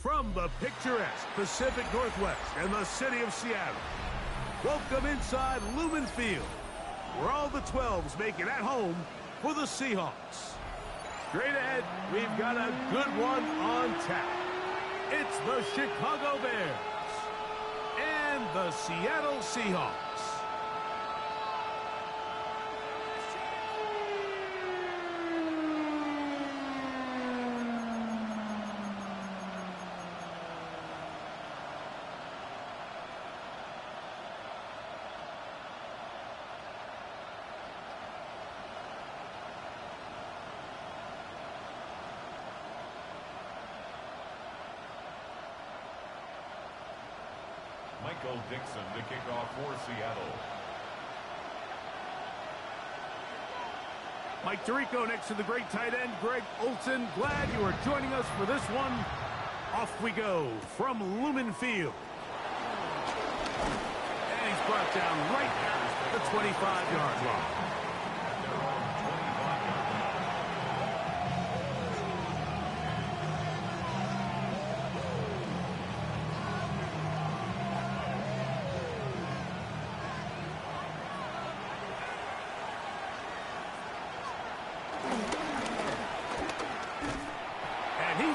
From the picturesque Pacific Northwest and the city of Seattle, welcome inside Lumen Field, where all the 12s make it at home for the Seahawks. Straight ahead, we've got a good one on tap. It's the Chicago Bears and the Seattle Seahawks. Michael Dixon to kick off for Seattle. Mike Tirico next to the great tight end, Greg Olsen. Glad you are joining us for this one. Off we go from Lumen Field. And he's brought down right at the 25-yard line.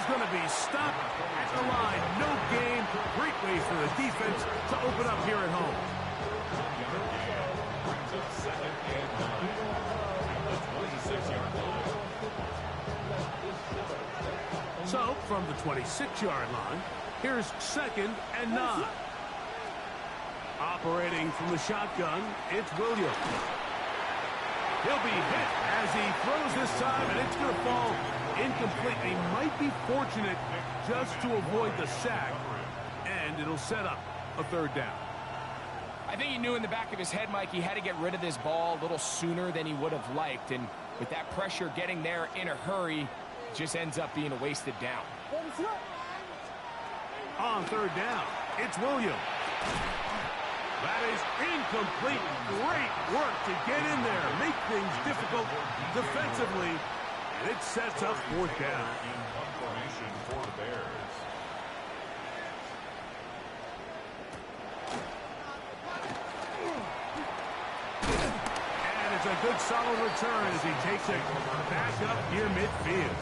Going to be stopped at the line. No game. Great way for the defense to open up here at home. Brings up 2nd and 9 at the 26-yard line. So, from the 26-yard line, here's 2nd and 9. Operating from the shotgun, it's Williams. He'll be hit as he throws this time, and it's going to fall incomplete. He might be fortunate just to avoid the sack, and it'll set up a 3rd down. I think he knew in the back of his head, Mike, he had to get rid of this ball a little sooner than he would have liked, and with that pressure getting there in a hurry, it just ends up being a wasted down. On 3rd down, it's Williams. That is incomplete. Great work to get in there, make things difficult defensively. And it sets up 4th down. In punt formation for the Bears. And it's a good solid return as he takes it back up near midfield.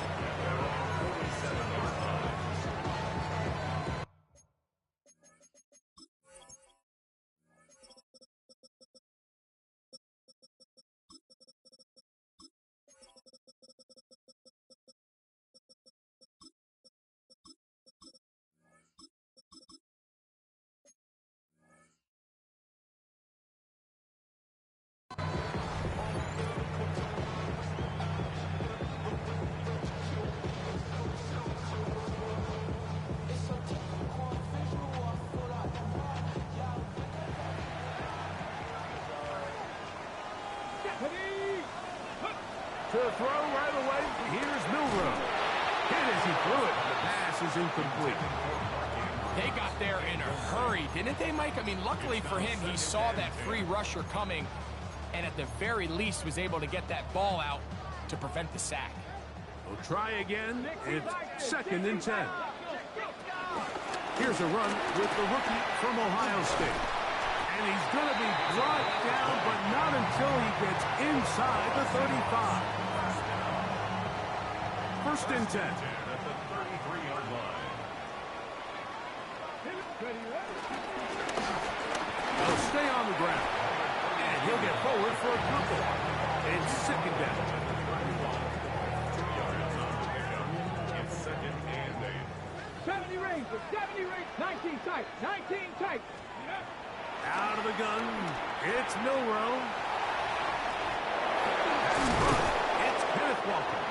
To throw right away, here's Milroe. Hit as he threw it. The pass is incomplete. They got there in a hurry, didn't they, Mike? I mean, luckily for him, he saw that free rusher coming, and at the very least was able to get that ball out to prevent the sack. We'll try again. It's 2nd and 10. Here's a run with the rookie from Ohio State. And he's going to be brought down, but not until he gets inside the 35. 1st and 10. At the 33-yard line. He'll stay on the ground. And he'll get forward for a couple. It's 2nd down. 2 yards on the pickup. It's 2nd and 8. 70 Rangers, 70 Rangers, 19 tight, 19 tight. Out of the gun, it's Milroe. It's Kenneth Walker.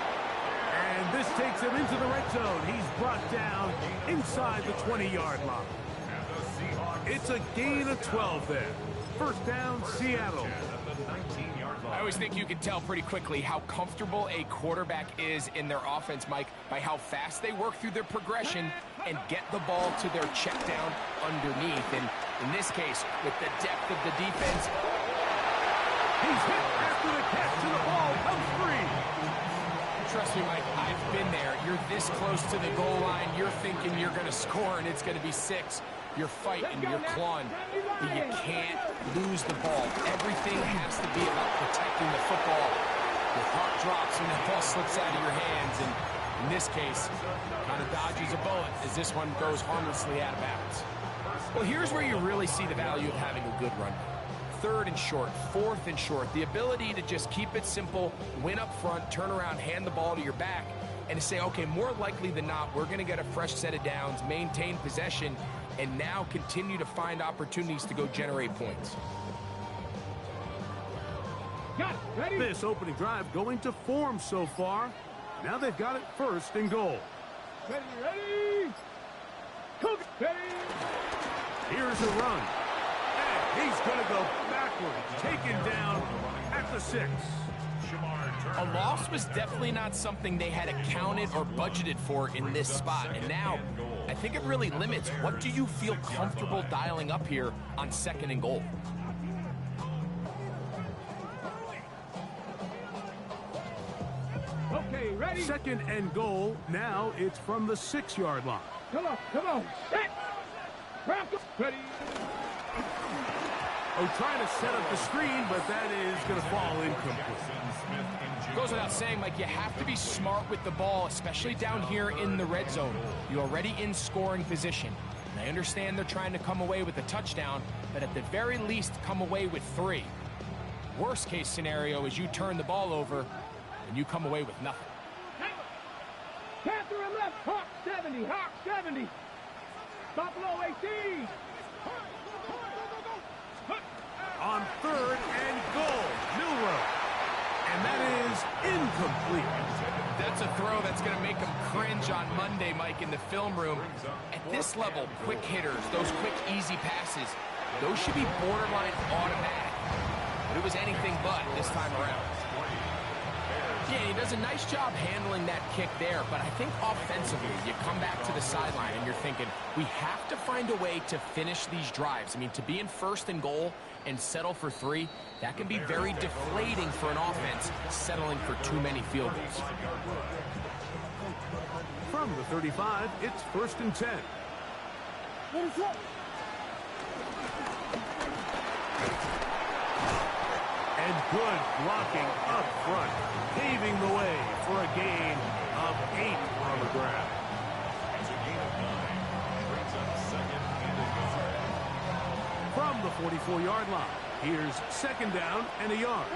And this takes him into the red zone. He's brought down inside the 20-yard line. It's a gain of 12 there. 1st down, Seattle. I always think you can tell pretty quickly how comfortable a quarterback is in their offense, Mike, by how fast they work through their progression and get the ball to their check down underneath. And in this case, with the depth of the defense, he's hit after the catch and the ball comes free. Trust me, Mike, I've been there. You're this close to the goal line. You're thinking you're going to score, and it's going to be 6. You're fighting, you're clawing, but you can't lose the ball. Everything has to be about protecting the football. Your heart drops and the ball slips out of your hands, and in this case, kind of dodges a bullet as this one goes harmlessly out of bounds. Well, here's where you really see the value of having a good run. 3rd and short, 4th and short, the ability to just keep it simple, win up front, turn around, hand the ball to your back, and to say, okay, more likely than not, we're going to get a fresh set of downs, maintain possession, and now continue to find opportunities to go generate points. Ready? This opening drive going to form so far. Now they've got it 1st and goal. Ready? Cook. Ready? Here's a run. And he's going to go backwards, taken down at the 6. A loss was definitely not something they had accounted or budgeted for in this spot. And now, I think it really limits what do you feel comfortable dialing up here on 2nd and goal. Okay, ready? 2nd and goal. Now it's from the 6-yard line. Come on. Set. Ready? Oh, trying to set up the screen, but that is going to fall incomplete. Goes without saying, Mike, you have to be smart with the ball, especially down here in the red zone. You're already in scoring position. And I understand they're trying to come away with a touchdown, but at the very least, come away with 3. Worst case scenario is you turn the ball over and you come away with nothing. Panther and left. Hawk 70. Hawk 70. Buffalo 18. On 3rd and goal, Milroe. And that is incomplete. That's a throw that's going to make them cringe on Monday, Mike, in the film room. At this level, quick hitters, those quick, easy passes, those should be borderline automatic. But it was anything but this time around. Yeah, he does a nice job handling that kick there, but I think offensively, you come back to the sideline and you're thinking, we have to find a way to finish these drives. I mean, to be in 1st and goal and settle for 3, that can be very deflating for an offense settling for too many field goals. From the 35, it's 1st and 10. And good blocking up front, paving the way for a gain of 8 on the ground. From the 44-yard line, here's 2nd down and a yard.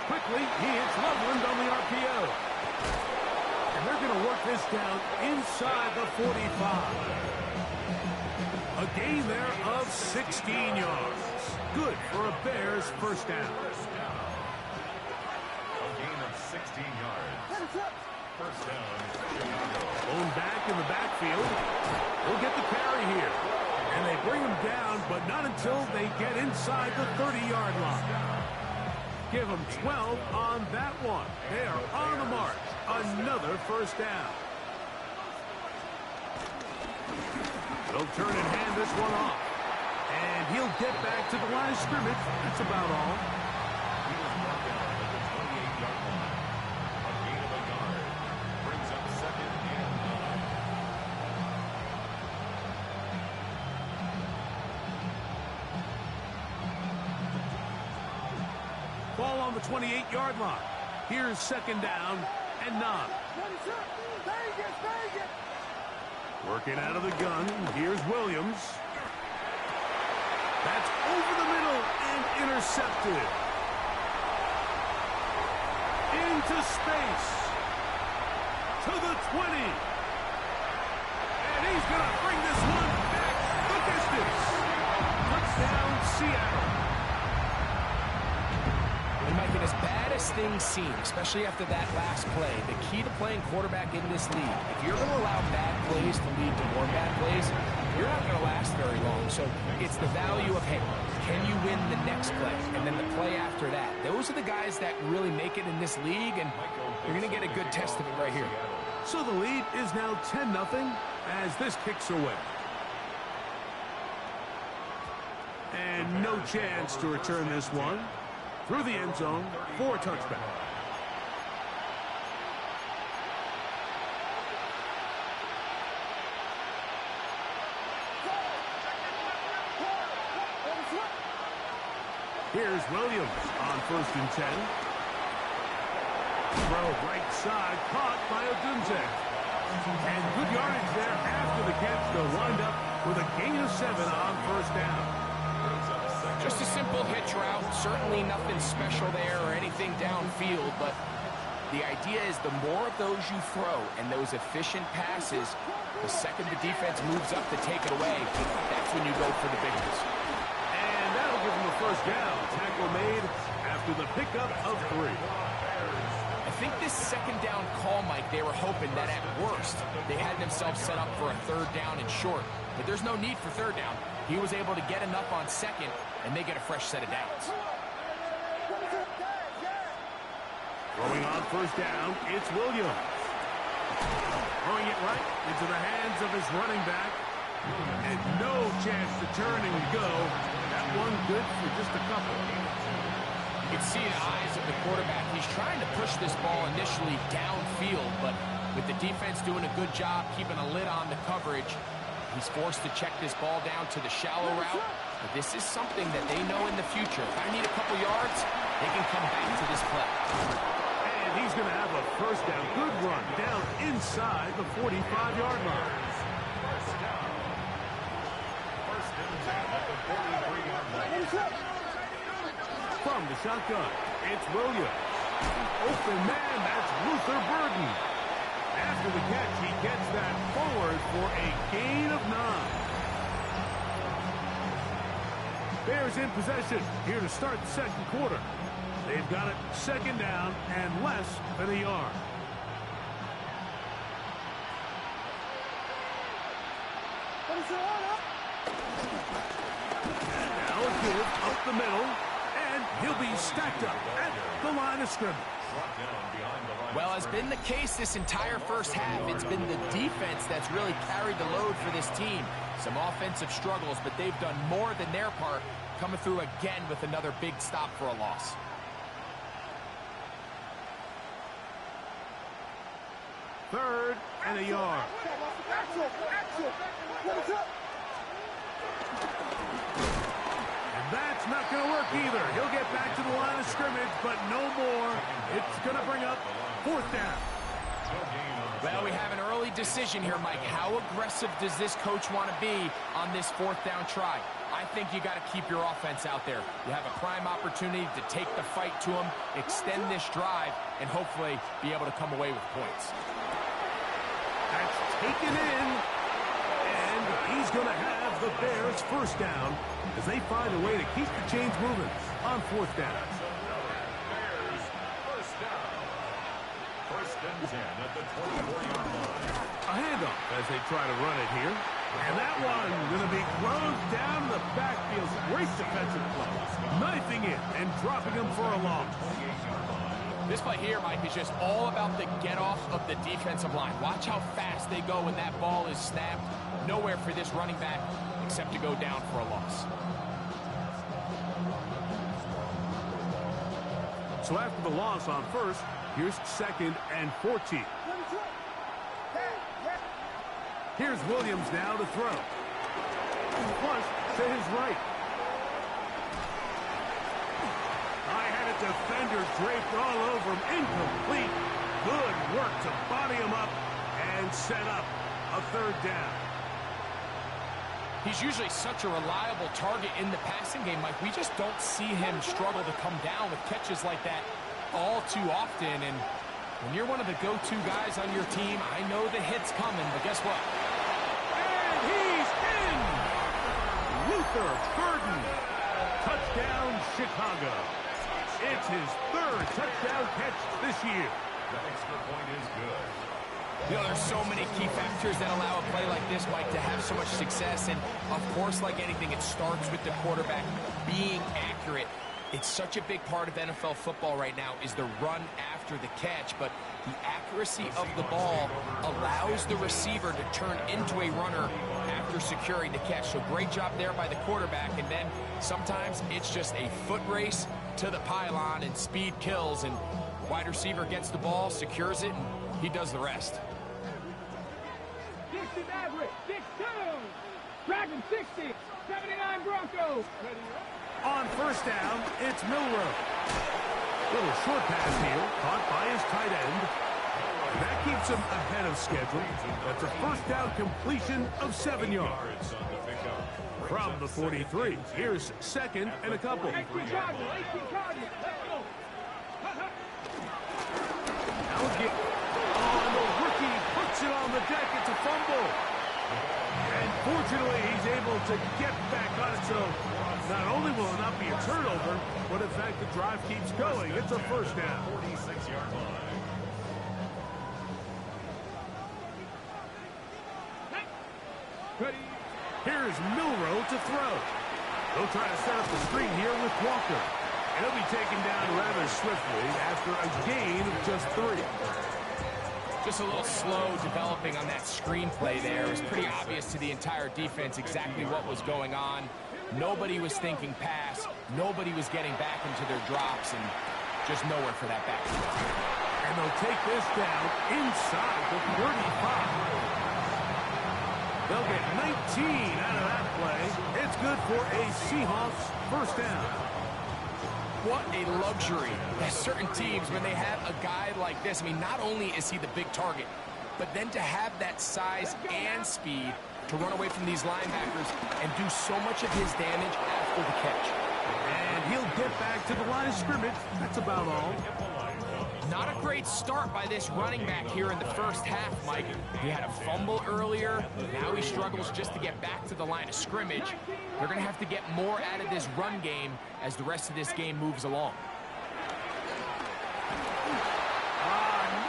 Quickly, he hits Loveland on the RPO. And they're going to work this down inside the 45. A gain there of 16 yards. Good for a Bears 1st down. A gain of 16 yards. 1st down, Chicago. Owned back in the backfield. We'll get the carry here. And they bring him down, but not until they get inside the 30-yard line. Give them 12 on that one. They are on the mark. Another 1st down. They'll turn and hand this one off. And he'll get back to the line of scrimmage. That's about all. He was brought down at the 28-yard line. A gain of a yard. Brings up 2nd and 9. Ball on the 28-yard line. Here's 2nd down and 9. Working out of the gun. Here's Williams. That's over the middle and intercepted. Into space. To the 20. And he's going to bring this one back the distance. Touchdown, Seattle. And Mike, as bad as things seem, especially after that last play, the key to playing quarterback in this league, if you're going to allow bad plays to lead to more bad plays, you're not going to last very long. So it's the value of, hey, can you win the next play? And then the play after that. Those are the guys that really make it in this league, and you're going to get a good test of it right here. So the lead is now 10-0 as this kicks away. And no chance to return this one. through the end zone for a touchback. Here's Williams on 1st and 10. Throw right side, caught by Odunze. And good yardage there after the catch. They'll wind up with a gain of 7 on 1st down. Just a simple hitch route. Certainly nothing special there or anything downfield, but the idea is the more of those you throw and those efficient passes, the second the defense moves up to take it away, that's when you go for the big ones. And that'll give them a 1st down. Tackle made after the pickup of 3. I think this 2nd down call, Mike, they were hoping that at worst they had themselves set up for a 3rd down and short. But there's no need for 3rd down. He was able to get enough on 2nd, and they get a fresh set of downs. Throwing on 1st down, it's Williams. Throwing it right into the hands of his running back. And no chance to turn and go. That one good for just a couple. You can see the eyes of the quarterback. He's trying to push this ball initially downfield, but with the defense doing a good job keeping a lid on the coverage, he's forced to check this ball down to the shallow route. But this is something that they know in the future. If I need a couple yards, they can come back to this play. And he's going to have a 1st down. Good run down inside the 45-yard line. From the shotgun, it's Williams. Open man, that's Luther Burden. After the catch, he gets that forward for a gain of 9. Bears in possession here to start the 2nd quarter. They've got it 2nd down and less than a yard. Now a give up the middle, and he'll be stacked up at the line of scrimmage. Well, as been the case this entire 1st half, it's been the defense that's really carried the load for this team. Some offensive struggles, but they've done more than their part, coming through again with another big stop for a loss. Third and a yard. And that's not going to work either. He'll get back to the line of scrimmage, but no more. It's going to bring up 4th down. Well, we have an early decision here, Mike. How aggressive does this coach want to be on this 4th down try? I think you got to keep your offense out there. You have a prime opportunity to take the fight to them, extend this drive, and hopefully be able to come away with points. That's taken in, and he's going to have the Bears 1st down as they find a way to keep the chains moving on 4th down. Bears 1st down. 1st and 10 at the 24-yard line. A handoff as they try to run it here. And that one going to be closed down in the backfield. Great defensive play. Knifing it and dropping him for a loss. This play here, Mike, is just all about the get-off of the defensive line. Watch how fast they go when that ball is snapped. Nowhere for this running back except to go down for a loss. So after the loss on 1st, here's 2nd and 14. Here's Williams now to throw. Flush to his right. High-headed defender draped all over him. Incomplete. Good work to body him up and set up a 3rd down. He's usually such a reliable target in the passing game, Mike. We just don't see him struggle to come down with catches like that all too often. And when you're one of the go-to guys on your team, I know the hit's coming, but guess what? And he's in! Luther Burden. Touchdown, Chicago. It's his 3rd touchdown catch this year. The extra point is good. You know, there's so many key factors that allow a play like this, Mike, to have so much success. And, of course, like anything, it starts with the quarterback being accurate. It's such a big part of NFL football right now is the run after the catch. But the accuracy of the ball allows the receiver to turn into a runner after securing the catch. So great job there by the quarterback. And then sometimes it's just a foot race to the pylon, and speed kills, and wide receiver gets the ball, secures it, and he does the rest. 60 Maverick, 6-2. Dragon 60, 79 Broncos. On first down, it's Milroe. Little short pass here, caught by his tight end. That keeps him ahead of schedule. That's a first down completion of 7 yards. From the 43, here's second and a couple. 18 Cardinal, 18 Cardinal. Let's go. Now again. Oh, and the rookie puts it on the deck. It's a fumble. And fortunately, he's able to get back on it. So not only will it not be a turnover, but in fact, the drive keeps going. It's a first down. 46-yard line. Ready. Here's Milroe to throw. They'll try to set up the screen here with Walker. And he'll be taken down rather swiftly after a gain of just 3. Just a little slow developing on that screenplay there. It was pretty obvious to the entire defense exactly what was going on. Nobody was thinking pass. Nobody was getting back into their drops, and just nowhere for that back. And they'll take this down inside the 35. They'll get 19 out of that play. It's good for a Seahawks first down. What a luxury that certain teams, when they have a guy like this, I mean, not only is he the big target, but then to have that size and speed to run away from these linebackers and do so much of his damage after the catch. And he'll get back to the line of scrimmage. That's about all. Not a great start by this running back here in the first half, Mike. He had a fumble earlier. Now he struggles just to get back to the line of scrimmage. They're going to have to get more out of this run game as the rest of this game moves along.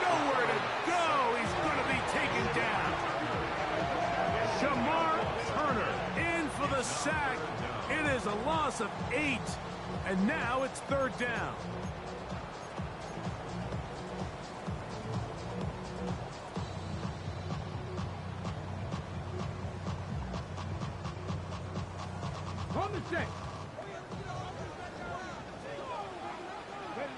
Nowhere to go. He's going to be taken down. Shamar Turner in for the sack. It is a loss of 8. And now it's third down. On the check. Ready.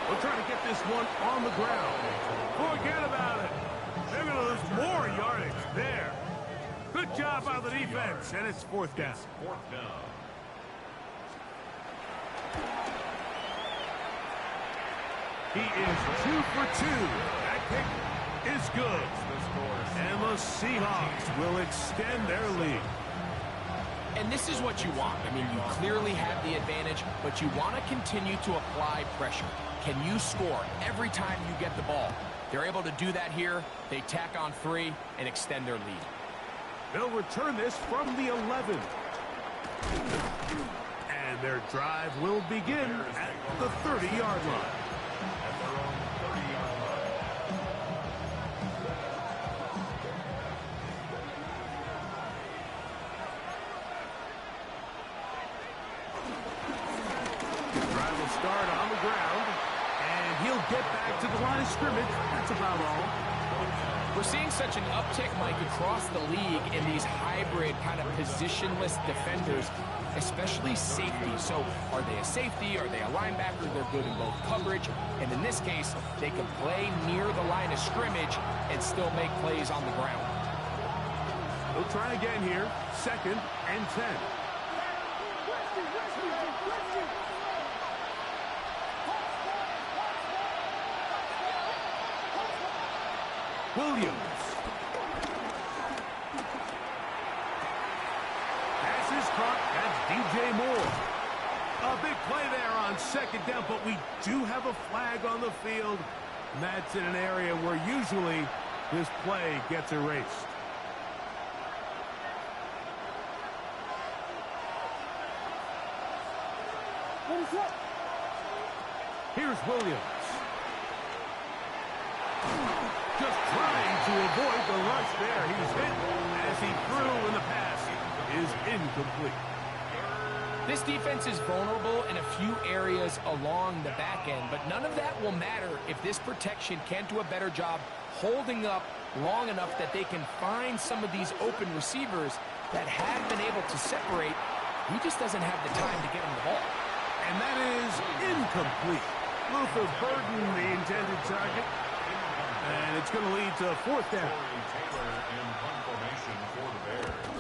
We're trying to get this one on the ground. Forget about it. They're going to lose more yardage there. Good job by the defense, and it's fourth down. Fourth down. He is 2 for 2. That kick is good. And the Seahawks will extend their lead. And this is what you want. I mean, you clearly have the advantage, but you want to continue to apply pressure. Can you score every time you get the ball? They're able to do that here. They tack on 3 and extend their lead. They'll return this from the 11. And their drive will begin at the 30-yard line. Start on the ground, and he'll get back to the line of scrimmage. That's about all. We're seeing such an uptick, Mike, across the league in these hybrid kind of positionless defenders, especially safety. So are they a safety? Are they a linebacker? They're good in both coverage. And in this case, they can play near the line of scrimmage and still make plays on the ground. They'll try again here. Second and 10. Williams. Pass is caught. That's DJ Moore. A big play there on second down, but we do have a flag on the field. And that's in an area where usually this play gets erased. Here's Williams. Just trying to avoid the rush there. He's hit as he threw, and the pass is incomplete. This defense is vulnerable in a few areas along the back end, but none of that will matter if this protection can't do a better job holding up long enough that they can find some of these open receivers that have been able to separate He just doesn't have the time to get him the ball. And that is incomplete. Luther burdened the intended target. And it's going to lead to fourth down. Taylor in punt formation for the Bears.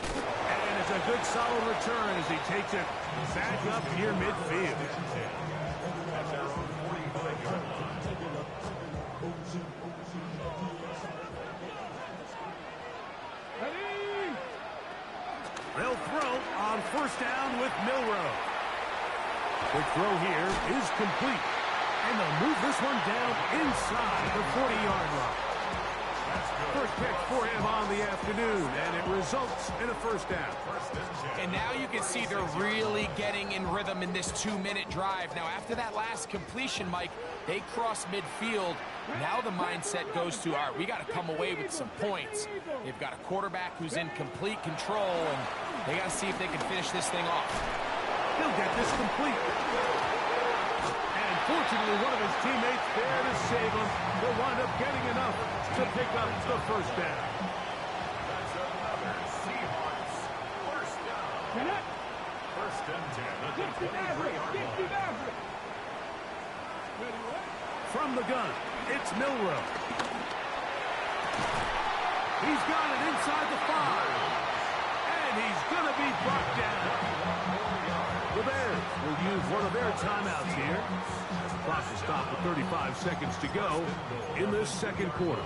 And it's a good solid return as he takes it back up near midfield. At their own 45-yard line. They'll throw on first down with Milroe. Quick throw here is complete. And they'll move this one down inside the 40-yard line. First pick for him on the afternoon, and it results in a first down. And now you can see they're really getting in rhythm in this 2-minute drive. Now, after that last completion, Mike, they cross midfield. Now the mindset goes to, all right, we got to come away with some points. They've got a quarterback who's in complete control, and they got to see if they can finish this thing off. He'll get this complete. And fortunately, one of his teammates there to save him. He'll wind up getting enough to pick up the first down. That's another Seahawks first down. First and 10 at the 23-yard line. From the gun, it's Milroe. He's got it inside the 5. And he's going to be brought down. The Bears will use one of their timeouts here. Clock will stop with 35 seconds to go in this second quarter.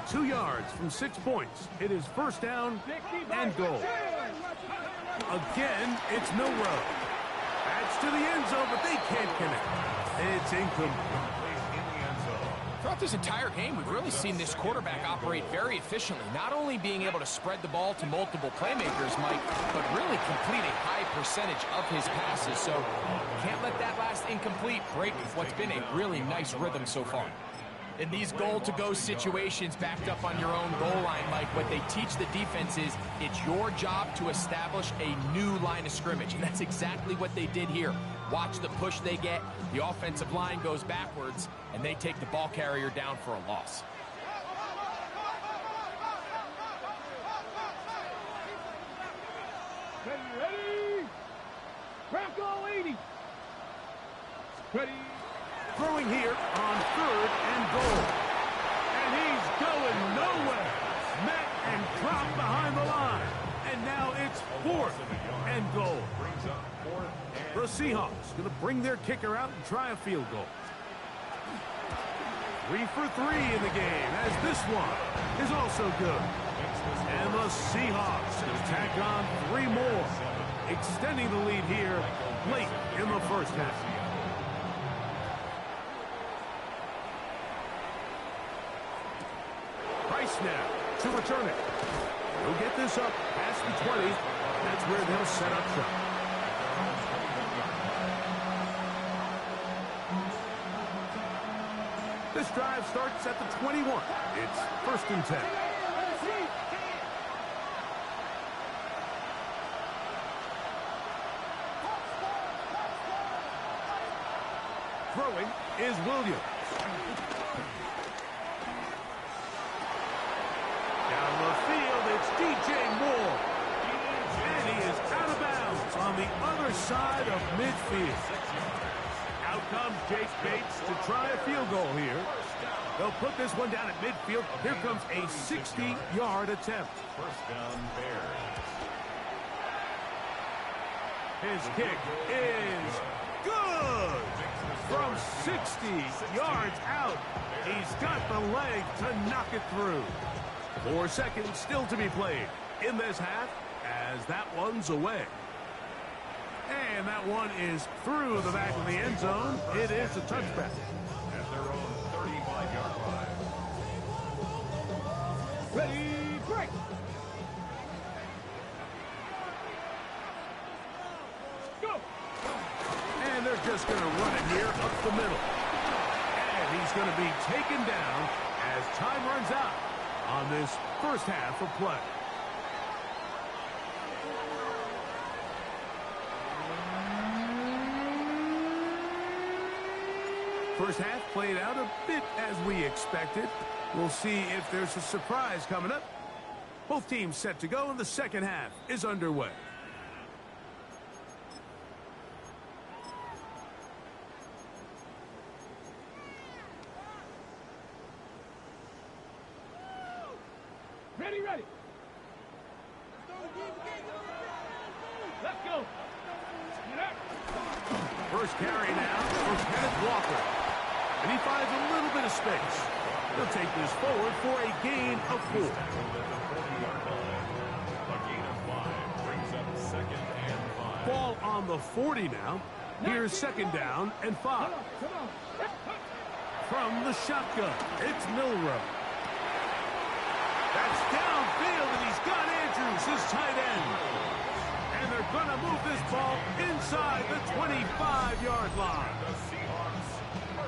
2 yards from 6 points. It is first down and goal. Again, it's Milroe. That's to the end zone, but they can't connect. It's incomplete. Throughout this entire game, we've really seen this quarterback operate very efficiently, not only being able to spread the ball to multiple playmakers, Mike, but really complete a high percentage of his passes. So can't let that last incomplete break what's been a really nice rhythm so far. In these goal-to-go situations backed up on your own goal line, Mike, what they teach the defense is it's your job to establish a new line of scrimmage, and that's exactly what they did here. Watch the push they get, the offensive line goes backwards, and they take the ball carrier down for a loss. Ready? Bronco 80. Ready? Throwing here on third and goal. And he's going nowhere. Met and dropped behind the line. And now it's fourth and goal. The Seahawks going to bring their kicker out and try a field goal. 3 for 3 in the game, as this one is also good. And the Seahawks going to tack on 3 more, extending the lead here late in the first half. Price now to return it. He'll get this up past the 20. That's where they'll set up shop. This drive starts at the 21. It's first and 10. Throwing is Williams. Down the field, it's DJ Moore. And he is out of bounds on the other side of midfield. Out comes Jake Bates to try a field goal here. They'll put this one down at midfield. Here comes a 60-yard attempt. First down, Bears. His kick is good. From 60 yards out, he's got the leg to knock it through. 4 seconds still to be played in this half as that one's away. And that one is through the back of the end zone. It is a touchback. At their own 35-yard line. Ready, break. Go. And they're just going to run it here up the middle. And he's going to be taken down as time runs out on this first half of play. First half played out a bit as we expected. We'll see if there's a surprise coming up. Both teams set to go, and the second half is underway. Ready, ready. Let's go. First carry now for Kenneth Walker. And he finds a little bit of space. He'll take this forward for a gain of 4. A gain of 5 brings up second and 5. Ball on the 40 now. Here's second down and 5. Come on. From the shotgun, it's Milroe. That's downfield, and he's got Andrews, his tight end. And they're going to move this ball inside the 25-yard line.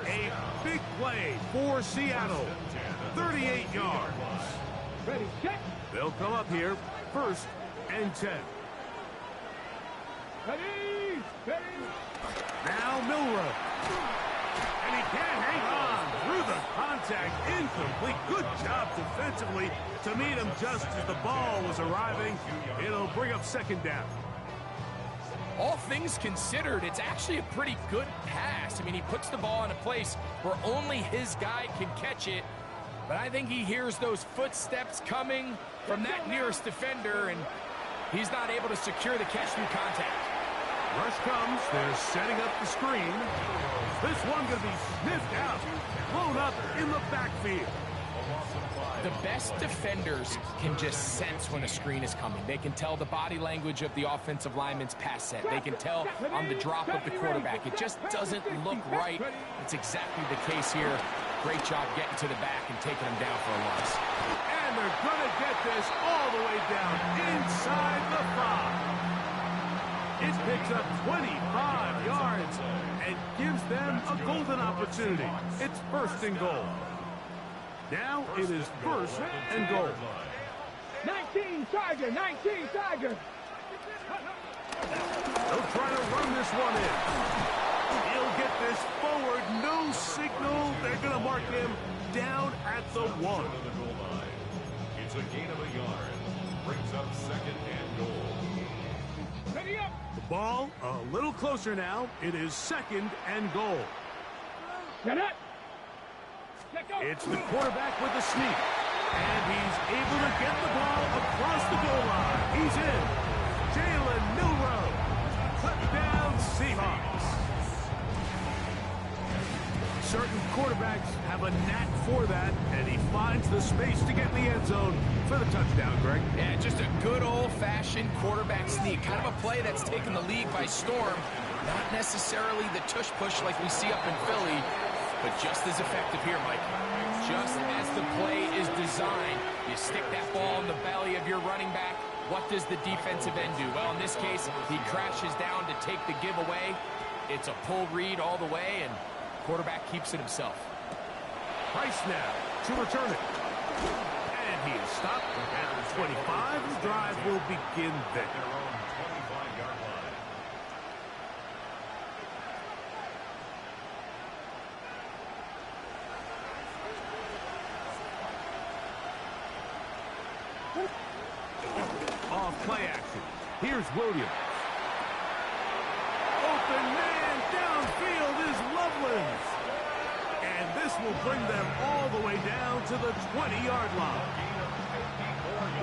A big play for Seattle. 38 yards. Ready, check. They'll come up here, first and 10. Ready. Now Milroe. And he can't hang on through the contact. Incomplete. Good job defensively to meet him just as the ball was arriving. It'll bring up second down. All things considered, it's actually a pretty good pass. I mean, he puts the ball in a place where only his guy can catch it. But I think he hears those footsteps coming from that nearest defender, and he's not able to secure the catch through contact. Rush comes. They're setting up the screen. This one going to be sniffed out. Blown up in the backfield. The best defenders can just sense when a screen is coming. They can tell the body language of the offensive lineman's pass set. They can tell on the drop of the quarterback. It just doesn't look right. It's exactly the case here. Great job getting to the back and taking him down for a loss. And they're going to get this all the way down inside the 5. It picks up 25 yards and gives them a golden opportunity. It's first and goal. Now it is first and goal. 19 Tiger. They'll try to run this one in. He'll get this forward. No signal. They're going to mark him down at the 1. It's a gain of a yard. Brings up second and goal. Ready up. The ball a little closer now. It is second and goal. Get it. It's the quarterback with the sneak. And he's able to get the ball across the goal line. He's in. Jalen Milroe. Touchdown Seahawks. Certain quarterbacks have a knack for that, and he finds the space to get in the end zone for the touchdown, Greg. Yeah, just a good old-fashioned quarterback sneak. Kind of a play that's taken the league by storm. Not necessarily the tush-push like we see up in Philly, but just as effective here, Mike. Just as the play is designed, you stick that ball in the belly of your running back. What does the defensive end do? Well, in this case, he crashes down to take the giveaway. It's a pull read all the way, and quarterback keeps it himself. Price now to return it. And he is stopped at the 25. The drive will begin there. Their own 25-yard line. Off play action. Here's Williams. Open man downfield is Loveland. And this will bring them all the way down to the 20-yard line.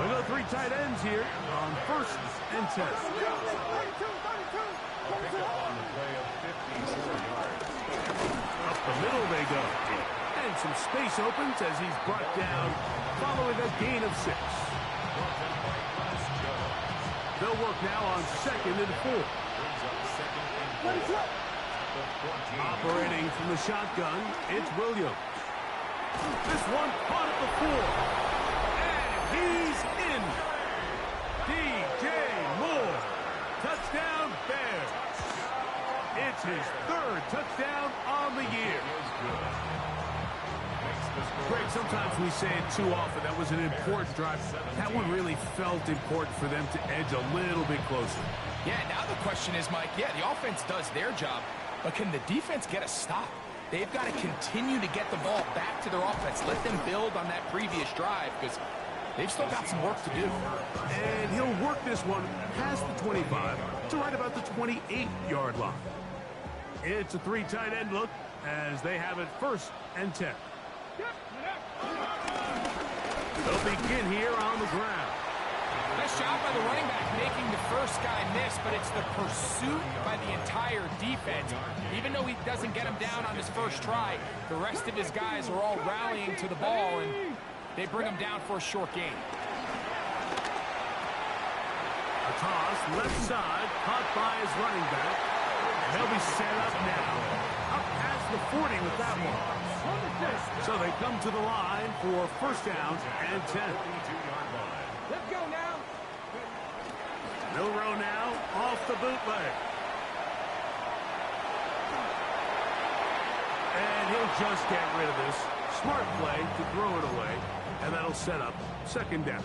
We go 3 tight ends here on first and 10. A pickup on the play of 54 yards. Up the middle they go. And some space opens as he's brought down following a gain of 6. They'll work now on second and 4. Operating from the shotgun, it's Williams. This one caught at the 4. And he's in. DJ Moore. Touchdown Bears. It's his 3rd touchdown on the year. Greg, sometimes we say it too often. That was an important drive. That one really felt important for them to edge a little bit closer. Yeah, now the question is, Mike, yeah, the offense does their job, but can the defense get a stop? they've got to continue to get the ball back to their offense. Let them build on that previous drive because they've still got some work to do. And he'll work this one past the 25 to right about the 28-yard line. It's a three tight end look as they have it 1st and 10. They'll begin here on the ground. Nice job by the running back making the first guy miss, but it's the pursuit by the entire defense. Even though he doesn't get him down on his first try, the rest of his guys are all rallying to the ball, and they bring him down for a short gain. A toss, left side, caught by his running back. And they'll be set up now. Up past the 40 with that one. So they come to the line for 1st down and 10. Let's go now. Milroe now off the bootleg. And he'll just get rid of this. Smart play to throw it away. And that'll set up 2nd down.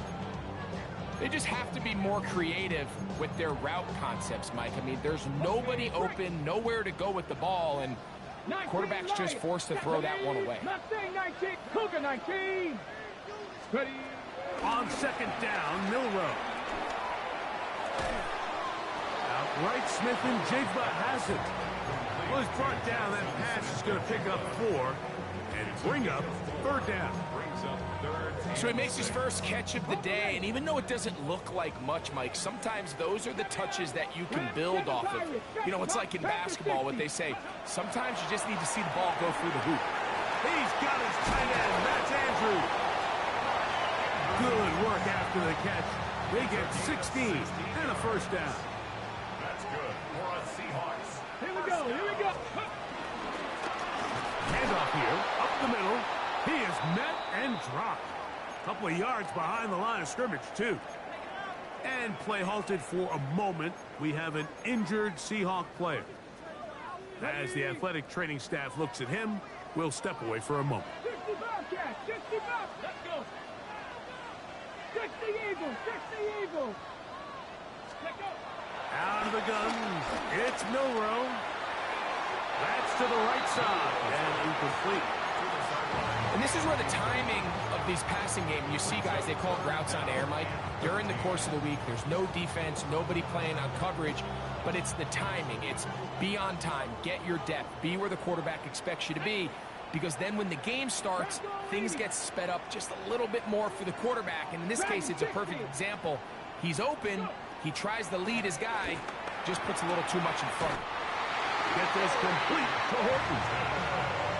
They just have to be more creative with their route concepts, Mike. I mean, there's nobody open, nowhere to go with the ball, and the quarterback's just forced to throw that one away. Mustang 19, Cougar 19. Ready. On 2nd down, Milroe. Outright Smith and Jigba has it. Well, he's brought down. That pass is going to pick up 4 and bring up 3rd down. So he makes his first catch of the day, and even though it doesn't look like much, Mike, sometimes those are the touches that you can build off of. You know, it's like in basketball, what they say, sometimes you just need to see the ball go through the hoop. He's got his tight end, Matt Andrews. Good work after the catch. They get 16 and a 1st down. That's good for us Seahawks. Here we go, here we go. Handoff here, up the middle. He is met and dropped. Couple of yards behind the line of scrimmage, too. And play halted for a moment. We have an injured Seahawk player. As the athletic training staff looks at him, we'll step away for a moment. 60 Bobcats, 60 Bobcats. Let's go. 60 Eagles, 60 Eagles. Let's go. Out of the gun, it's Milroe. That's to the right side, and incomplete. And this is where the timing of these passing games, you see guys, they call it routes on air, Mike. During the course of the week, there's no defense, nobody playing on coverage, but it's the timing. It's be on time, get your depth, be where the quarterback expects you to be, because then when the game starts, things get sped up just a little bit more for the quarterback. And in this case, it's a perfect example. He's open, he tries to lead his guy, just puts a little too much in front. Get this complete to Horton.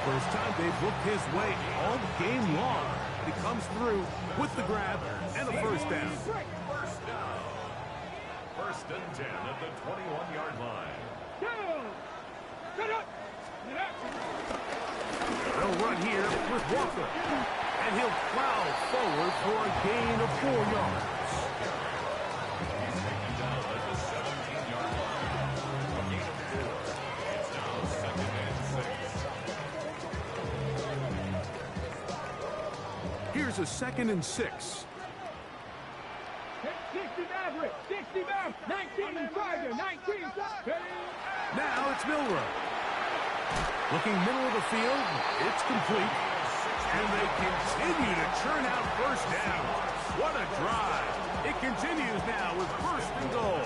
First time they've looked his way all game long. He comes through with the grab and a 1st down. 1st and 10 at the 21-yard line. They'll run here with Walker. And he'll plow forward for a gain of 4 yards. He's taken down at the 17-yard line. A gain of 4. It's now 2nd and 6. Here's a 2nd and 6. 60 Maverick, 60 Maverick, 19 Tiger, 19 Now it's Milroe. Looking middle of the field, it's complete. And they continue to churn out 1st down. What a drive. It continues now with 1st and goal.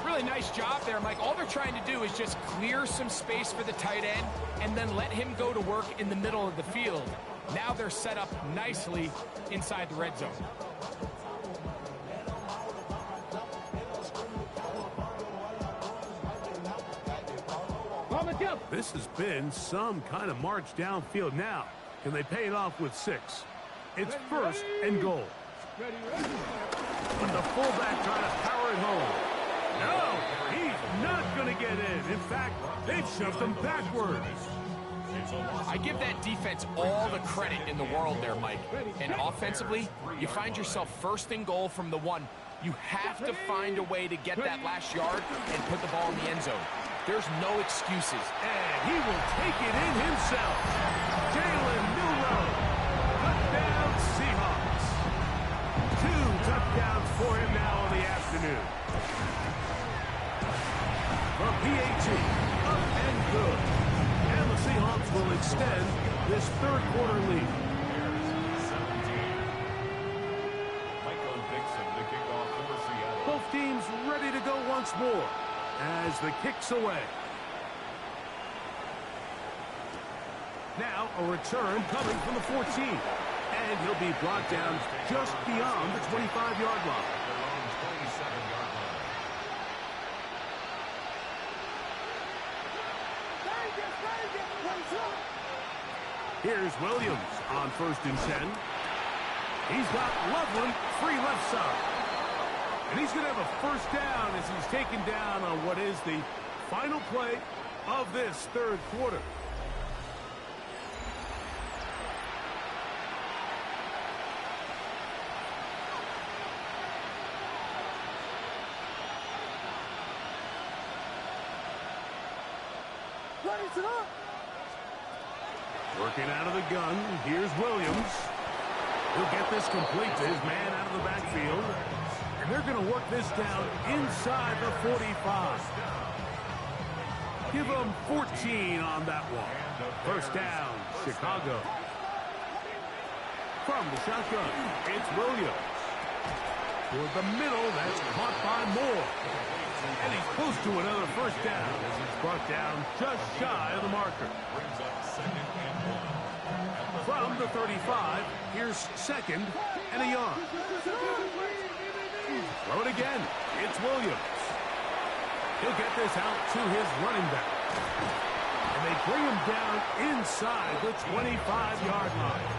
Really nice job there, Mike. All they're trying to do is just clear some space for the tight end and then let him go to work in the middle of the field. Now they're set up nicely inside the red zone. This has been some kind of march downfield now. Can they pay it off with 6? It's 1st and goal. But the fullback trying to power it home. No, he's not going to get in. In fact, they've shoved him backwards. I give that defense all the credit in the world there, Mike. And offensively, you find yourself 1st and goal from the 1. You have to find a way to get that last yard and put the ball in the end zone. There's no excuses. And he will take it in himself. Jalen Milroe. Touchdown Seahawks. 2 touchdowns for him now in the afternoon. From PAT, up and good. And the extend this third quarter lead. Bears 17. Michael Dixon to kick off for Seattle. Both teams ready to go once more as the kick's away. Now a return coming from the 14. And he'll be brought down just beyond the 25-yard line. Their own 27-yard line. Here's Williams on 1st and 10. He's got Loveland free left side. And he's going to have a first down as he's taken down on what is the final play of this third quarter. Working out of the gun, here's Williams. He'll get this complete to his man out of the backfield. And they're going to work this down inside the 45. Give them 14 on that one. First down, Chicago. From the shotgun, it's Williams. Toward the middle, that's caught by Moore. And he's close to another first down as he's brought down just shy of the marker. Brings up 2nd and 1. From the 35, here's 2nd and a yard. Throw it again. It's Williams. He'll get this out to his running back. And they bring him down inside the 25-yard line.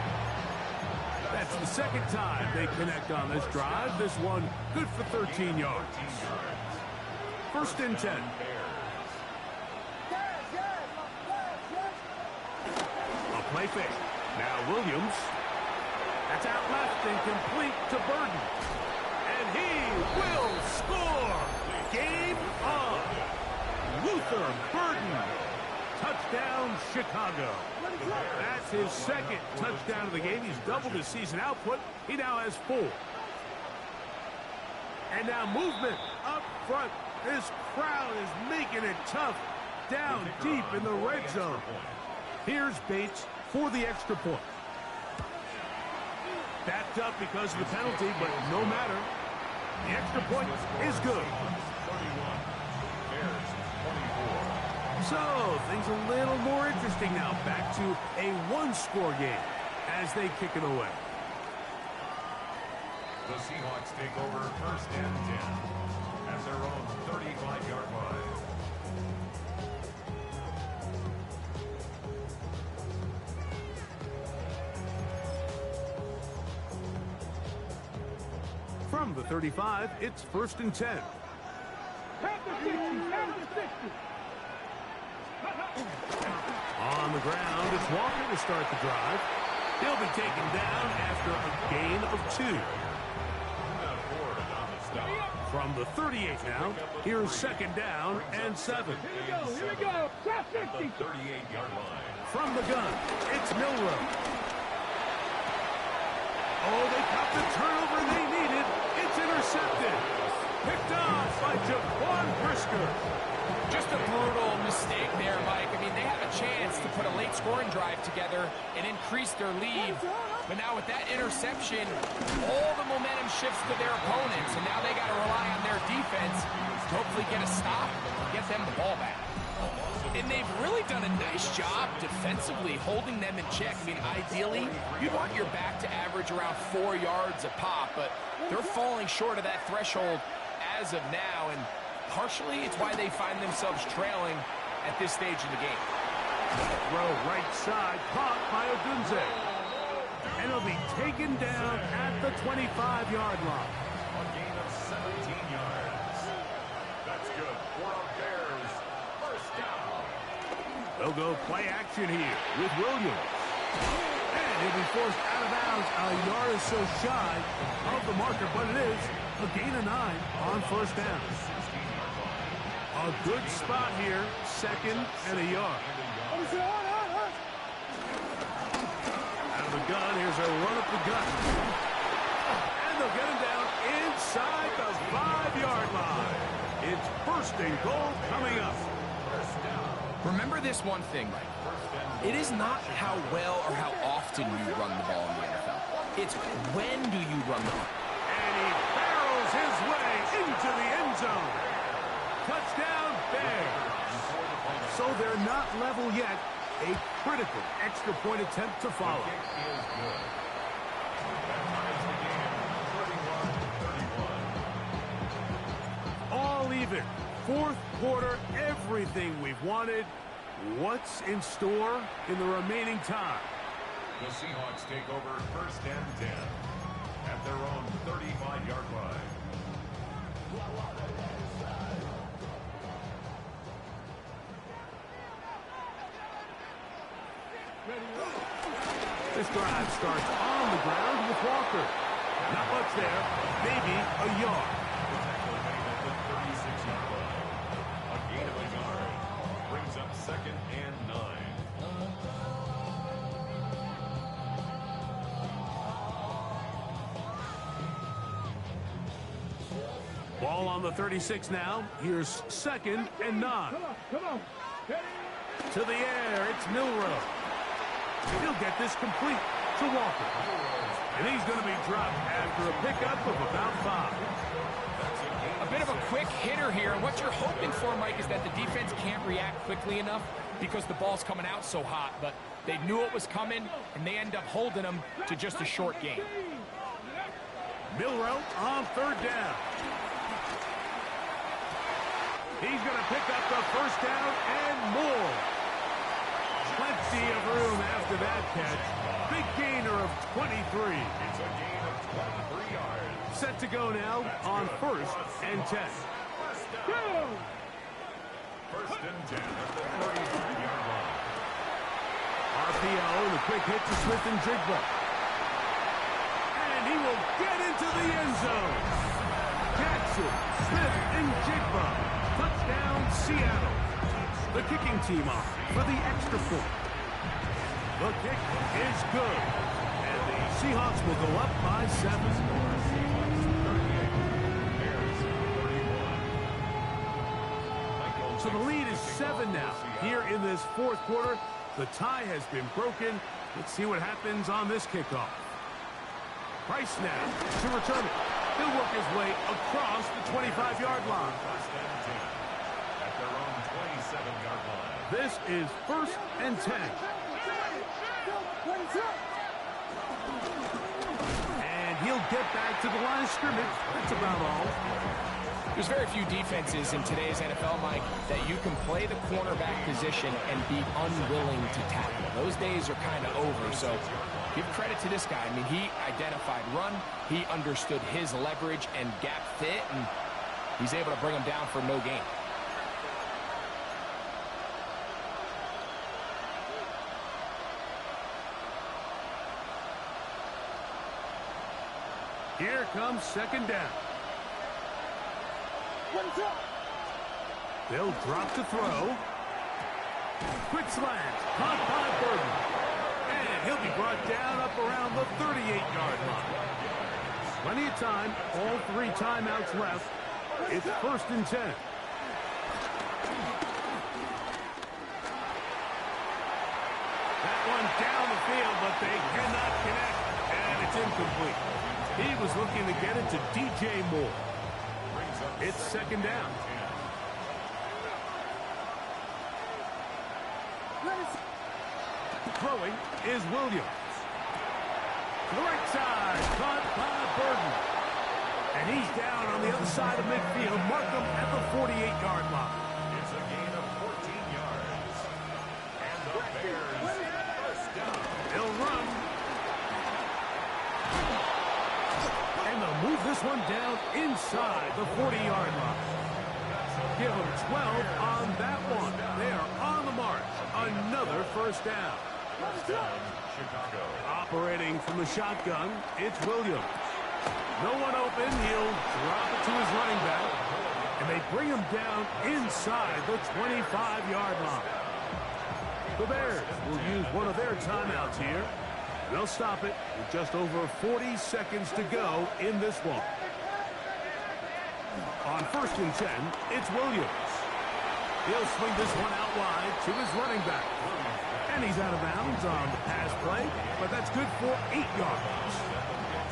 That's the second time they connect on this drive. This one good for 13 yards. 1st and 10. A play fake. Now Williams. That's out left and complete to Burden. And he will score. Game on. Luther Burden. Touchdown, Chicago. That's his second touchdown of the game. He's doubled his season output. He now has 4. And now movement up front. This crowd is making it tough down deep in the red zone. Here's Bates for the extra point. Backed up because of the penalty, but no matter. The extra point is good. 31. Bears 24. So, things a little more interesting now. Back to a one-score game as they kick it away. The Seahawks take over 1st and 10 at their own 35-yard line. From the 35, it's 1st and 10. On the ground, it's Walker to start the drive. He'll be taken down after a gain of 2. From the 38 now, here's 2nd down and 7. Here we go. Cross 50. 38-yard line. From the gun, it's Milrow. Oh, they got the turnover they needed. It's intercepted. Picked off by Jaquan Brisker. Just a brutal mistake there, Mike. I mean, they had a chance to put a late scoring drive together and increase their lead. But now with that interception, all the momentum shifts to their opponents, and now they got to rely on their defense to hopefully get a stop and get them the ball back. And they've really done a nice job defensively holding them in check. I mean, ideally, you'd want your back to average around 4 yards a pop, but they're falling short of that threshold as of now, and partially it's why they find themselves trailing at this stage in the game. Throw right side, caught by Odunze. And he'll be taken down at the 25-yard line. A gain of 17 yards. That's good for a Bears first down. They'll go play action here with Williams. And he'll be forced out of bounds a yard or so shy of the marker, but it is a gain of 9 on first down. A good spot here, 2nd and a yard. Out of the gun, here's a run up the gut. And they'll get him down inside the 5-yard line. It's 1st and goal coming up. Remember this one thing, Mike. It is not how well or how often you run the ball in the NFL. It's when do you run the ball. And he barrels his way into the end zone. Touchdown, Bears. So they're not level yet. A critical extra point attempt to follow. The kick is good. That ties the game 31-31. All even. Fourth quarter, everything we've wanted. What's in store in the remaining time? The Seahawks take over 1st and 10 at their own 35-yard line. This drive starts on the ground with Walker. Not much there, maybe a yard. The tackle made at the 36-yard line. A gain of a yard brings up 2nd and 9. Ball on the 36 now. Here's 2nd and 9. Come on. To the air, it's Milroe. He'll get this complete to Walker. And he's going to be dropped after a pickup of about 5. A bit of a quick hitter here. What you're hoping for, Mike, is that the defense can't react quickly enough because the ball's coming out so hot. But they knew it was coming, and they end up holding them to just a short game. Milroe on 3rd down. He's going to pick up the 1st down and more. Plenty of room after that catch. Big gainer of 23. It's a gain of 23 yards. Set to go now on 1st and 10. Go! 1st and 10 at the 33-yard line. RPO and a quick hit to Smith and Jigba. And he will get into the end zone. Jackson, Smith, and Jigba. Touchdown, Seattle. The kicking team on for the extra point. The kick is good. And the Seahawks will go up by 7. So the lead is 7 now. Here in this 4th quarter, the tie has been broken. Let's see what happens on this kickoff. Price now to return it. He'll work his way across the 25-yard line. 1st and 10 at their own 27-yard line. This is 1st and 10. And he'll get back to the line of scrimmage. That's about all. There's very few defenses in today's NFL, Mike, that you can play the cornerback position and be unwilling to tackle. Those days are kind of over, so give credit to this guy. I mean, he identified run, he understood his leverage and gap fit, and he's able to bring him down for no gain. Here comes 2nd down. They'll drop to throw. Quick slant, caught by Burton. And he'll be brought down up around the 38-yard line. Plenty of time, all 3 timeouts left. It's 1st and 10. That one down the field, but they cannot connect, and it's incomplete. He was looking to get it to DJ Moore. It's 2nd down. Throwing is Williams. To the right side, caught by Burton. And he's down on the other side of midfield. Markham at the 48-yard line. It's a gain of 14 yards. And the Bears 1st down. They'll run. And they'll move this one down inside the 40-yard line. Give them 12 on that one. They are on the march. Another 1st down. Chicago. Operating from the shotgun, it's Williams. No one open. He'll drop it to his running back. And they bring him down inside the 25-yard line. The Bears will use one of their timeouts here. They'll stop it with just over 40 seconds to go in this one. On 1st and 10, it's Williams. He'll swing this one out wide to his running back. And he's out of bounds on the pass play, but that's good for 8 yards.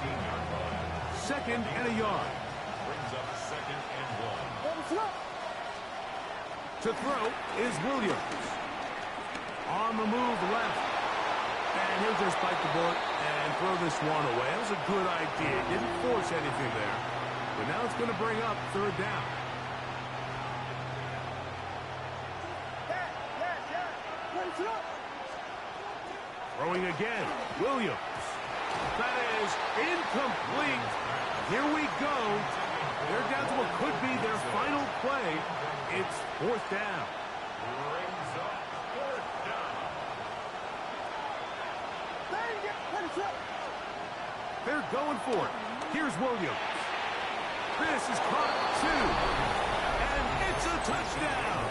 15-yard line. Second and a yard. Brings up second and 1. To throw is Williams. On the move left. And he'll just bite the bullet and throw this one away. That was a good idea. Didn't force anything there. But now it's going to bring up third down. Throwing again. Williams. That is incomplete. Here we go. They're down to what could be their final play. It's fourth down. Brings up fourth down. They're going for it. Here's Williams. This is caught 2. And it's a touchdown.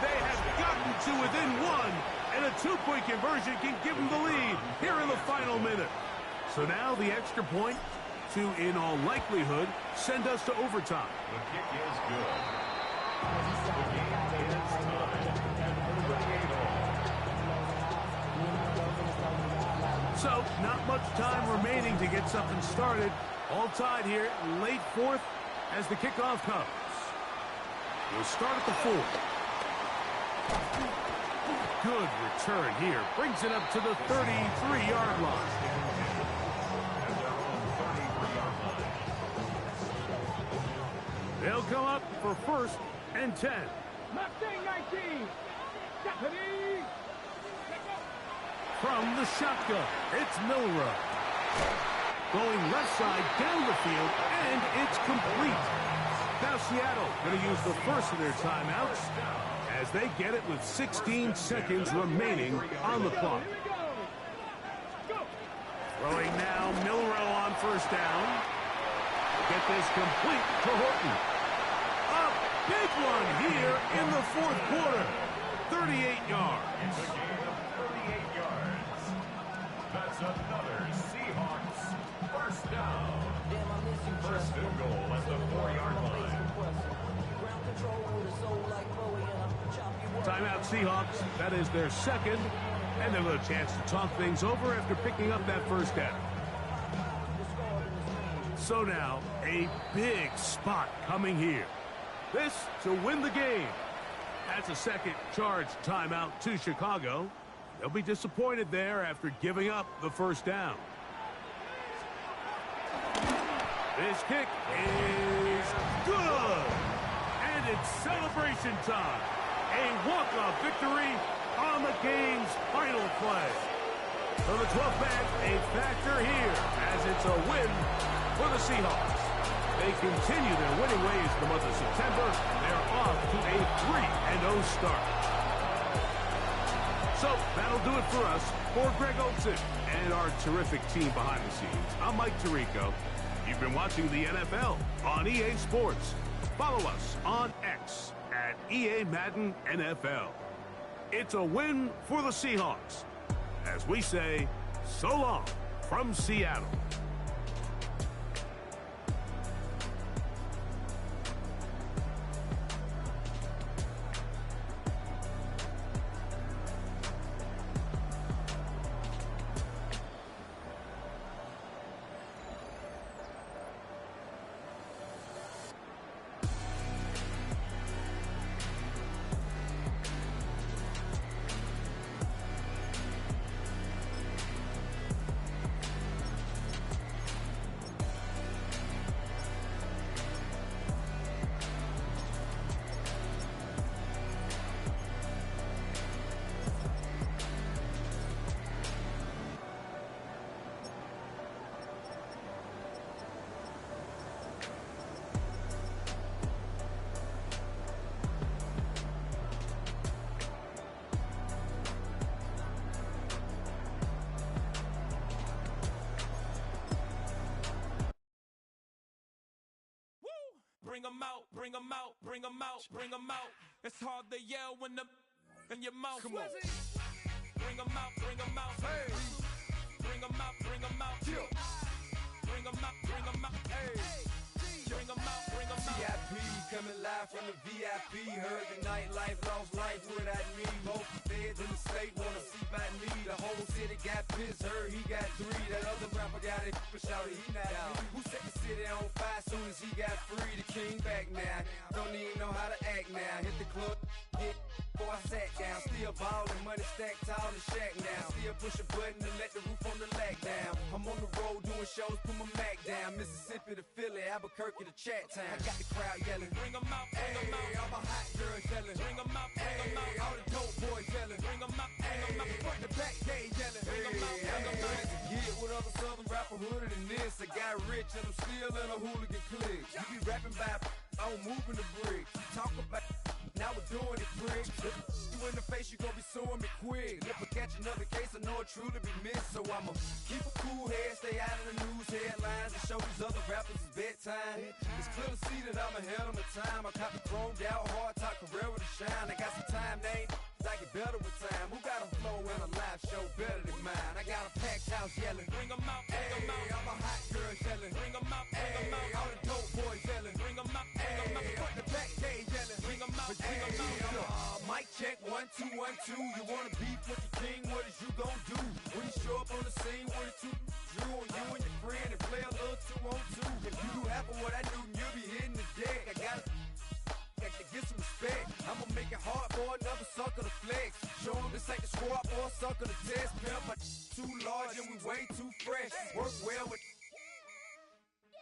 They have gotten to within 1. And a 2-point conversion can give them the lead here in the final minute. So now the extra point to, in all likelihood, send us to overtime. The kick is good. The game is tied. 38 all. So, not much time remaining to get something started. All tied here, late fourth, as the kickoff comes. We'll start at the 4. Good return here. Brings it up to the 33-yard line. They'll come up for first and 10. Mustang 19. Deputy. From the shotgun, it's Milroe. Going left side down the field, and it's complete. Now Seattle going to use the first of their timeouts as they get it with 16 seconds remaining on the clock. Throwing now, Milroe on first down. Get this complete to Horton. A big one here in the fourth quarter. 38 yards. It's a gain of 38 yards. That's another Seahawks first down. First and goal at the 4-yard line. Timeout Seahawks. That is their second. And they'll have a chance to talk things over after picking up that first down. So now, a big spot coming here. This to win the game. That's a second charge timeout to Chicago. They'll be disappointed there after giving up the first down. This kick is good. And it's celebration time. A walk-off victory on the game's final play. So the 12th man, a factor here as it's a win for the Seahawks. They continue their winning ways in the month of September. They're off to a 3-0 start. So that'll do it for us. For Greg Olsen and our terrific team behind the scenes, I'm Mike Tirico. You've been watching the NFL on EA Sports. Follow us on X at EA Madden NFL. It's a win for the Seahawks. As we say, so long from Seattle. Bring 'em out, bring 'em out, bring 'em out, bring 'em out. It's hard to yell when the in your mouth. Come on. Bring 'em out, bring 'em out. Hey. Bring 'em out, bring 'em out. Bring 'em out, bring 'em out. Hey. Bring them out, bring them out. CIP coming live from the VIP. Heard the nightlife, lost life without me. Both feds in the state wanna see by me. The whole city got pissed, heard he got 3. That other rapper got it, but shouted he not out. Who set the city on fire soon as he got free? The king back now, don't even know how to act now. Hit the club, hit before I sat down. Still ballin', money stacked tall in shack now. Still push a button to let the roof on the lag down. I'm on the road doing shows, put my Mac down. Mississippi to Philly, Albuquerque to Chat Town. I got the crowd yelling, Bring them out, bring them out. all my hot girls yelling, Bring them out, bring them out. all the dope boys yelling, Bring them out, bring them out. front to back, they yelling. Bring 'em out, bring 'em out. Get with other southern rapper hooded than this. I got rich and I'm still in a hooligan clique. You be rapping by, I'm moving the bricks. Talk about, now we're doing it quick. You in the face, you gon' be suing me quick. If I catch another case, I know it truly be missed. So I'ma keep a cool head, stay out of the news headlines, and show these other rappers it's bedtime. It's clear to see that I'm ahead of my time. I caught the chromed out, hard top career with a shine. I got some time, name. I get better with time. Who got a flow and a live show better than mine? I got a packed house yelling. Bring them out, bring them out. All my hot girls yelling. Bring them out, bring them out. All the dope boys yelling. Bring them out, bring them out. Front to back, they yelling. Bring them out, bring them out. Mic check, 1 2 1 2. You wanna beef with the king? What is you gon' do when you show up on the scene with a 2 Drew on you and your friend and play a little 2 on 2? If you do half of what I do, you'll be hitting the deck. I gotta get some respect. I'ma make it hard for another sucker to flex. Show 'em this ain't the squad or a sucker to test. Pimp, my too large and we way too fresh. Work well with.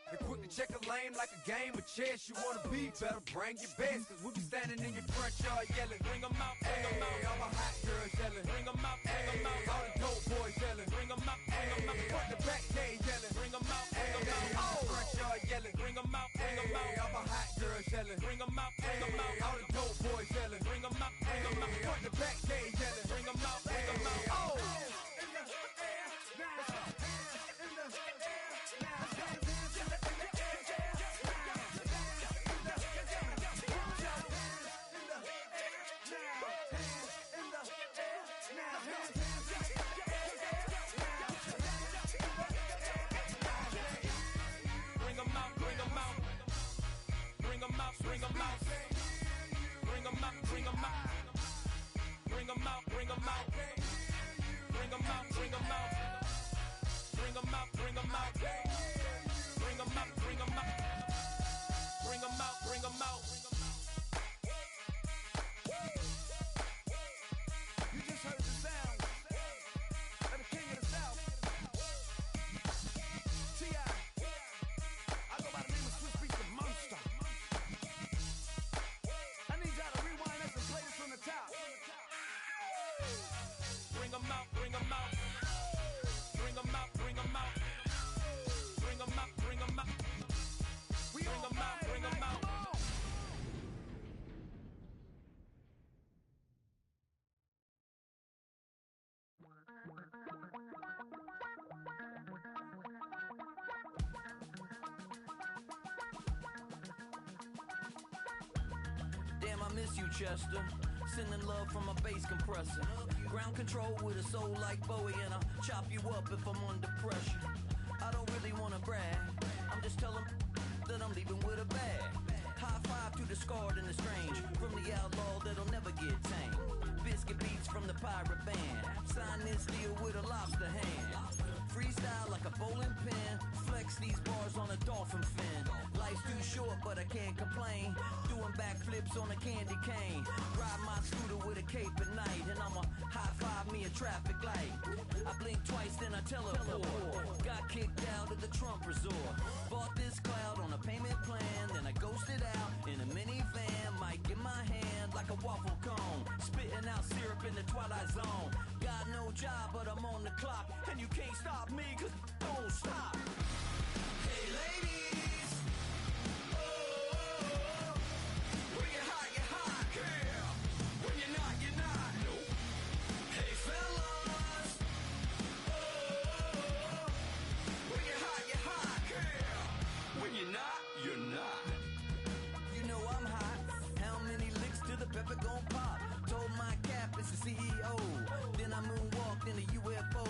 And quick to check a lane like a game of chess. You wanna be better, bring your best. Cause we be standing in your front yard yelling. Bring them out, bring them out. All my hot girls yelling. Bring them out, bring them out. All the dope boys yelling. Bring them out, bring them out. Front to back, they yelling. Bring them out, bring them out. Front yard yelling. Bring them out, bring them out. All my hot girls yelling. Bring them out, bring them out. All the dope boys yelling. Bring them out, bring them out. Front to back, they yelling. Bring them out, bring them out. Bring them out, bring them out. Bring them out, bring them out. Bring them out, bring them out. Bring them out, bring them out. Bring them out, bring them out. Bring them out, bring them out. Bring them out, bring them out. Bring them out, bring them out. You just heard the sound of the king of the South. T.I. I go by the name of Swiss Beats the Monster. I need y'all to rewind this and play this from the top. Bring them out, bring them out. Bring them out, bring them out. Bring them out, bring them out. Bring them out, bring them out. Damn, I miss you, Chester. Sending love from a bass compressor. Ground control with a soul like Bowie, and I'll chop you up if I'm under pressure. I don't really wanna brag. I'm just telling that I'm leaving with a bag. High five to the scarred and the strange. From the outlaw that'll never get tamed. Biscuit beats from the pirate band. Sign this deal with a lobster hand. Freestyle like a bowling pin. Flex these bars on a dolphin fin. Life's too short, but I can't complain. Doing backflips on a candy cane. Ride my scooter with a cape at night. And I'ma high five me a traffic light. I blink twice, then I teleport. Got kicked out of the Trump resort. Bought this cloud on a payment plan. Then I ghosted out in a minivan. Mic in my hand like a waffle cone. Spitting out syrup in the twilight zone. Got no job, but I'm on the clock. And you can't stop me, cause I don't stop. Hey ladies, oh, when you're hot, yeah. When you're not, nope. Hey fellas, oh, when you're hot, yeah. When you're not, you're not. You know I'm hot. How many licks till the pepper gon' pop? Told my cap it's the CEO. Then I moonwalked in a UFO.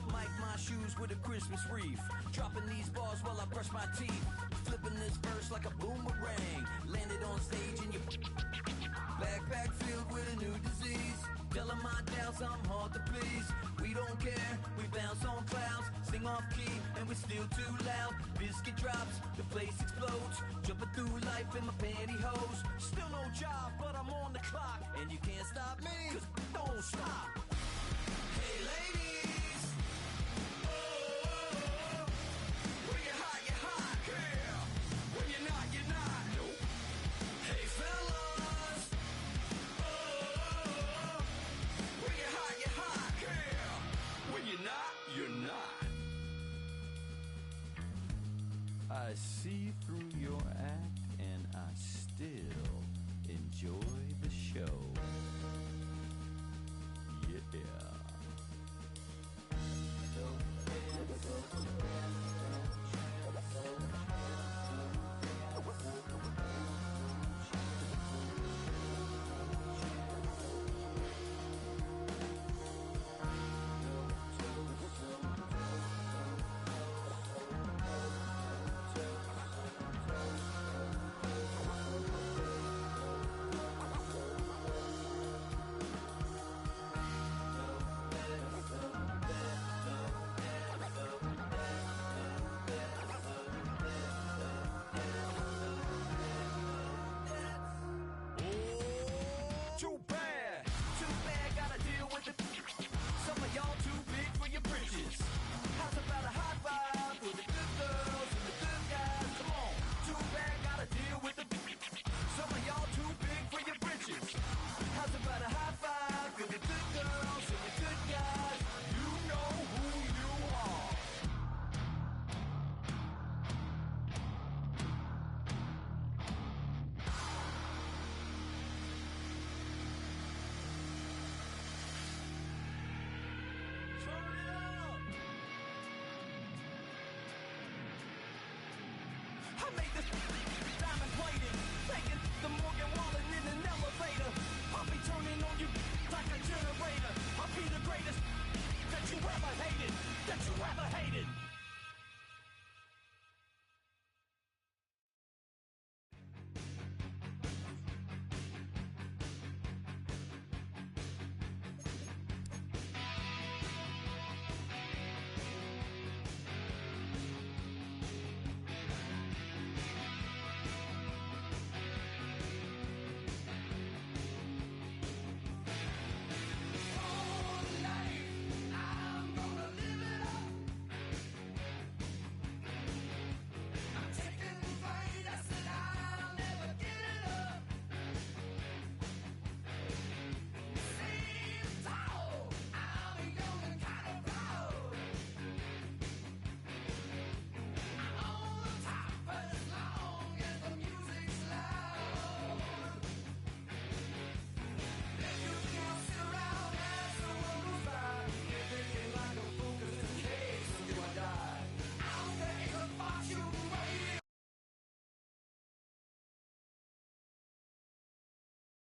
Mic my shoes with a Christmas wreath. Dropping these bars while I brush my teeth. Flipping dropping this verse like a boomerang. Landed on stage in your backpack filled with a new disease. Telling my doubts I'm hard to please. We don't care, we bounce on clouds. Sing off key and we're still too loud. Biscuit drops, the place explodes. Jumping through life in my pantyhose. Still no job, but I'm on the clock. And you can't stop me, 'cause don't stop.